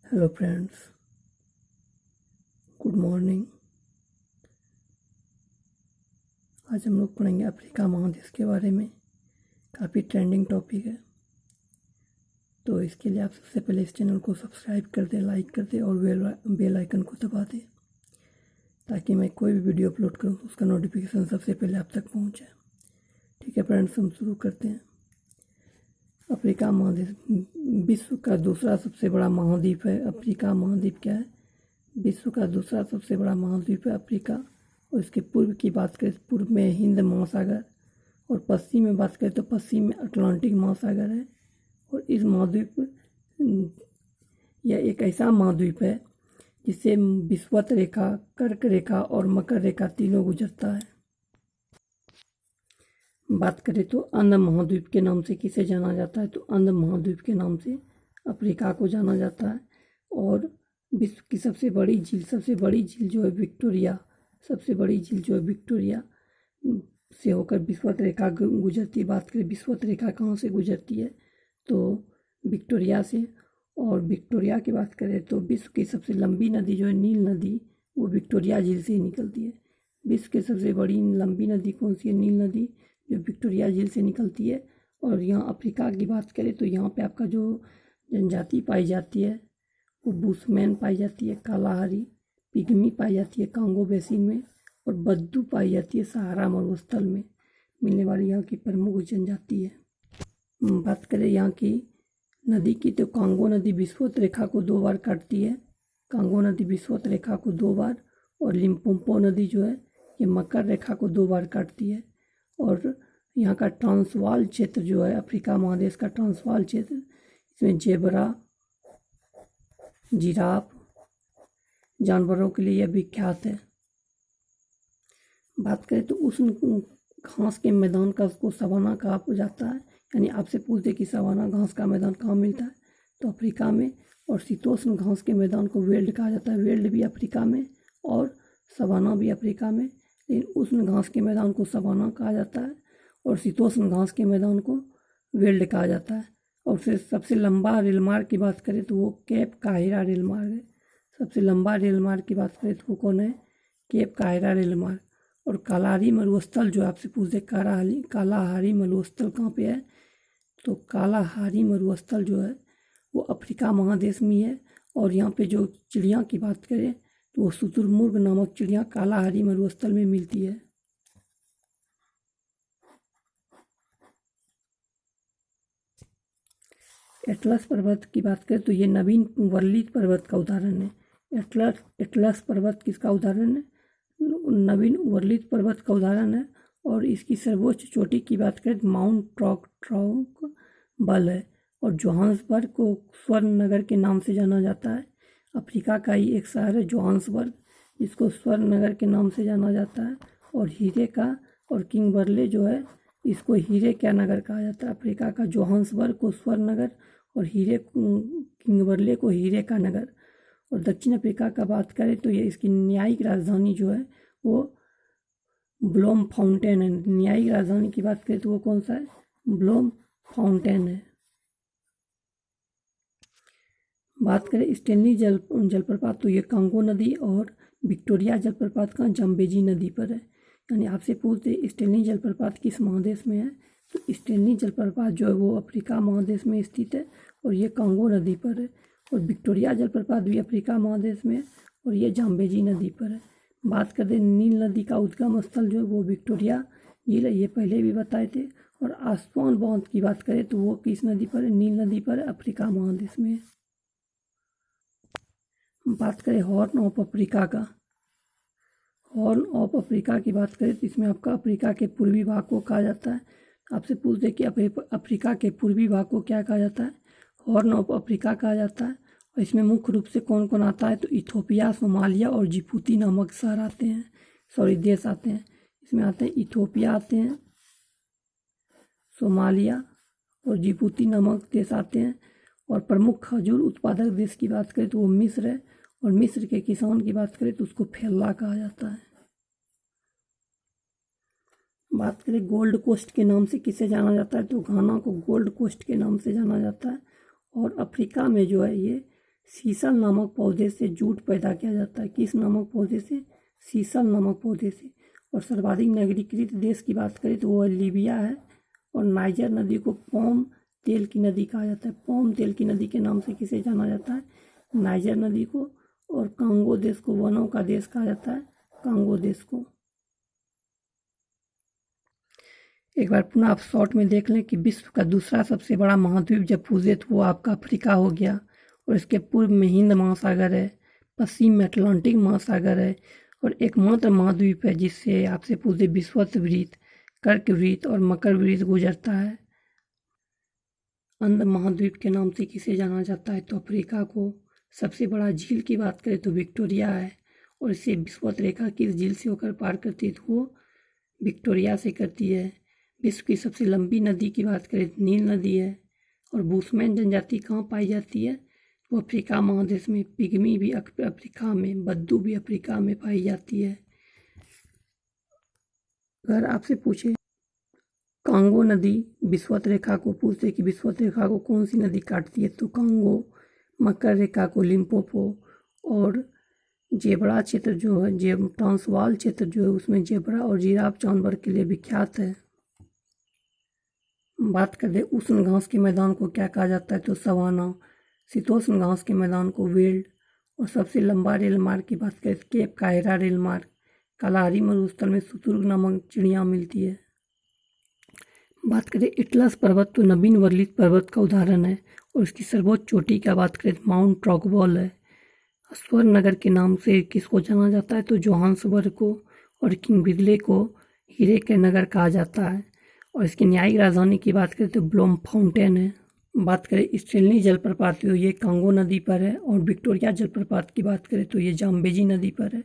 Hello friends, good morning. आज हम लोग पढ़ेंगे अफ्रीका महादेश के बारे में। काफ़ी ट्रेंडिंग टॉपिक है, तो इसके लिए आप सबसे पहले इस चैनल को सब्सक्राइब कर दें, लाइक कर दें और बेल आइकन को दबा दें, ताकि मैं कोई भी वीडियो अपलोड करूँ तो उसका नोटिफिकेशन सबसे पहले आप तक पहुँचे। ठीक है फ्रेंड्स, हम शुरू करते हैं। अफ्रीका महादेश विश्व का दूसरा सबसे बड़ा महाद्वीप है। अफ्रीका महाद्वीप क्या है? विश्व का दूसरा सबसे बड़ा महाद्वीप है अफ्रीका। और इसके पूर्व की बात करें तो पूर्व में हिंद महासागर, और पश्चिम में बात करें तो पश्चिम में अटलांटिक महासागर है। और इस महाद्वीप यह एक ऐसा महाद्वीप है जिससे विषुवत रेखा, कर्क रेखा और मकर रेखा तीनों गुजरता है। बात करें तो अंध महाद्वीप के नाम से किसे जाना जाता है? तो अंध महाद्वीप के नाम से अफ्रीका को जाना जाता है। और विश्व की सबसे बड़ी झील जो है विक्टोरिया, सबसे बड़ी झील जो है विक्टोरिया से होकर विषुवत रेखा गुजरती है। बात करें विषुवत रेखा कहाँ से गुजरती है, तो विक्टोरिया से। और विक्टोरिया की बात करें तो विश्व की सबसे लंबी नदी जो है नील नदी, वो विक्टोरिया झील से ही निकलती है। विश्व की सबसे बड़ी लंबी नदी कौन सी है? नील नदी, जो विक्टोरिया झील से निकलती है। और यहाँ अफ्रीका की बात करें तो यहाँ पे आपका जो जनजाति पाई जाती है वो बुशमैन पाई जाती है, कालाहारी, पिग्मी पाई जाती है कांगो बेसिन में, और बद्दू पाई जाती है सहारा मरुस्थल में मिलने वाली यहाँ की प्रमुख जनजाति है। बात करें यहाँ की नदी की तो कांगो नदी विषुवत रेखा को 2 बार काटती है। कांगो नदी विषुवत रेखा को 2 बार, और लिम्पोपो नदी जो है ये मकर रेखा को 2 बार काटती है। और यहाँ का ट्रांसवाल क्षेत्र जो है अफ्रीका महादेश का ट्रांसवाल क्षेत्र, इसमें जेबरा, जिराफ जानवरों के लिए यह विख्यात है। बात करें तो उष्ण घास के मैदान का उसको सवाना कहा जाता है। यानी आपसे पूछते कि सवाना घास का मैदान कहाँ मिलता है, तो अफ्रीका में। और शीतोष्ण घास के मैदान को वेल्ड कहा जाता है। वेल्ड भी अफ्रीका में और सवाना भी अफ्रीका में, लेकिन उष्ण घास के मैदान को सवाना कहा जाता है और शीतोष्ण घास के मैदान को वेल्ड कहा जाता है। और फिर सबसे लंबा रेलमार्ग की बात करें तो वो केप काहिरा रेलमार्ग है। सबसे लंबा रेलमार्ग की बात करें तो वो कौन है? केप काहिरा रेलमार्ग। और कालाहारी मरुस्थल जो आपसे पूछे कालाहारी मरुस्थल कहाँ पे है, तो कालाहारी मरुस्थल जो है वो अफ्रीका महादेश में है। और यहाँ पे जो चिड़िया की बात करें तो वो शुतुरमुर्ग नामक चिड़िया कालाहारी मरुस्थल में मिलती है। एटलस पर्वत की बात करें तो ये नवीन वर्लित पर्वत का उदाहरण है। एटलस पर्वत किसका उदाहरण है? नवीन वर्लित पर्वत का उदाहरण है। और इसकी सर्वोच्च चोटी की बात करें तो माउंट ट्राउक बल है। और जोहान्सबर्ग को स्वर्ण नगर के नाम से जाना जाता है। अफ्रीका का ही एक शहर है जोहान्सबर्ग, जिसको स्वर्ण नगर के नाम से जाना जाता है। और हीरे का, और किंगबर्ले जो है इसको हीरे का नगर कहा जाता है। अफ्रीका का जोहान्सबर्ग को स्वर्ण नगर और किंगबर्ले को हीरे का नगर। और दक्षिण अफ्रीका का बात करें तो ये इसकी न्यायिक राजधानी जो है वो ब्लोम फाउंटेन है। न्यायिक राजधानी की बात करें तो वो कौन सा है? ब्लोम फाउंटेन है। बात करें स्टेनली जलप्रपात तो ये कांगो नदी और विक्टोरिया जलप्रपात का जम्बेजी नदी पर है। यानी आपसे पूछते स्टेनली जलप्रपात किस महादेश में है, तो स्टेनली जलप्रपात जो है वो अफ्रीका महादेश में स्थित है और ये कांगो नदी पर है। और विक्टोरिया जलप्रपात भी अफ्रीका महादेश में है और ये जाम्बेजी नदी पर है। बात करें नील नदी का उद्गम स्थल जो है वो विक्टोरिया झील है, ये पहले भी बताए थे। और आस्वान बांध की बात करें तो वो किस नदी पर है? नील नदी पर है, अफ्रीका महादेश में है। बात करें हॉर्न ऑफ अफ्रीका का, हॉर्न ऑफ अफ्रीका की बात करें तो इसमें आपका अफ्रीका के पूर्वी भाग को कहा जाता है। आपसे पूछते कि अफ्रीका के पूर्वी भाग को क्या कहा जाता है? हॉर्न ऑफ अफ्रीका कहा जाता है। और इसमें मुख्य रूप से कौन कौन आता है, तो इथोपिया, सोमालिया और जिबूती नामक शहर आते हैं, देश आते हैं। इसमें आते हैं इथोपिया आते हैं, सोमालिया और जिबूती नामक देश आते हैं। और प्रमुख खजूर उत्पादक देश की बात करें तो वो मिस्र है। और मिस्र के किसान की बात करें तो उसको फेल्ला कहा जाता है। बात करें गोल्ड कोस्ट के नाम से किसे जाना जाता है, तो घाना को गोल्ड कोस्ट के नाम से जाना जाता है। और अफ्रीका में जो है ये सीसल नामक पौधे से जूट पैदा किया जाता है। किस नामक पौधे से? सीसल नामक पौधे से। और सर्वाधिक नगरीकृत देश की बात करें तो वह लीबिया है। और नाइजर नदी को पॉम तेल की नदी कहा जाता है। पॉम तेल की नदी के नाम से किसे जाना जाता है? नाइजर नदी को। और कांगो देश को वनों का देश कहा जाता है, कांगो देश को। एक बार पुनः आप शॉर्ट में देख लें कि विश्व का दूसरा सबसे बड़ा महाद्वीप जब पूछे तो वो आपका अफ्रीका हो गया। और इसके पूर्व में हिंद महासागर है, पश्चिम में अटलांटिक महासागर है, और एकमात्र महाद्वीप है जिससे आपसे पूछे विषुववृत्त, कर्कवृत्त और मकरवृत्त गुजरता है। अंध महाद्वीप के नाम से किसे जाना जाता है? तो अफ्रीका को। सबसे बड़ा झील की बात करें तो विक्टोरिया है। और इसे विषुवत रेखा किस झील से होकर पार करती है? तो वो विक्टोरिया से करती है। विश्व की सबसे लंबी नदी की बात करें तो नील नदी है। और बुशमैन जनजाति कहाँ पाई जाती है? वो अफ्रीका महादेश में। पिग्मी भी अफ्रीका में, बद्दू भी अफ्रीका में पाई जाती है। अगर आपसे पूछे कांगो नदी विषुवत रेखा को पूछते कि विषुवत रेखा को कौन सी नदी काटती है? तो कांगो। मकर रेखा को लिम्पोपो। और जेबरा क्षेत्र जो है, ट्रांसवाल क्षेत्र जो है उसमें जेबरा और जिराफ जानवर के लिए विख्यात है। बात करें उष्ण घास के मैदान को क्या कहा जाता है? तो सवाना। शीतोष्ण घास के मैदान को वेल्ड। और सबसे लंबा रेल मार्ग की बात करें केप कायरा रेल मार्ग। कालाहारी मरुस्थल में शुतुर्ग नामक चिड़िया मिलती है। बात करें एटलस पर्वत तो नवीन वर्लित पर्वत का उदाहरण है। और इसकी सर्वोच्च चोटी की बात करें तो माउंट ट्रॉकबॉल है। स्वर्ण नगर के नाम से किसको जाना जाता है? तो जोहान्सबर्ग को। और किंगबिरले को हीरे के नगर कहा जाता है। और इसकी न्यायिक राजधानी की बात करें तो ब्लोम फाउंटेन है। बात करें स्टेनली जलप्रपात तो ये कांगो नदी पर है। और विक्टोरिया जलप्रपात की बात करें तो ये जाम्बेजी नदी पर है।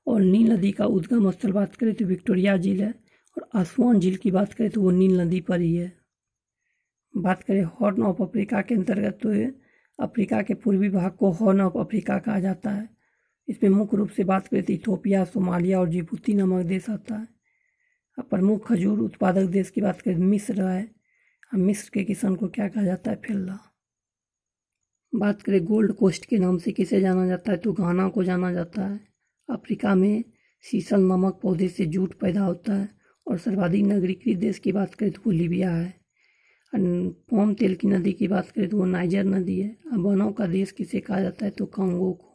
और नील नदी का उद्गम स्थल बात करें तो विक्टोरिया झील है। और आसवान झील की बात करें तो वो नील नदी पर ही है। बात करें हॉर्न ऑफ अफ्रीका के अंतर्गत तो ये अफ्रीका के पूर्वी भाग को हॉर्न ऑफ अफ्रीका कहा जाता है। इसमें मुख्य रूप से बात करें तो इथोपिया, सोमालिया और जिबूती नामक देश आता है। अब प्रमुख खजूर उत्पादक देश की बात करें मिस्र है। अब मिस्र के किसान को क्या कहा जाता है? फेल्ला। बात करें गोल्ड कोस्ट के नाम से किसे जाना जाता है? तो घाना को जाना जाता है। अफ्रीका में सीसल नामक पौधे से जूट पैदा होता है। और सर्वाधिक नगरीकृत देश की बात करें तो वो लीबिया है। पॉम तेल की नदी की बात करें तो वो नाइजर नदी है। अब वनों का देश किसे कहा जाता है? तो कांगो को।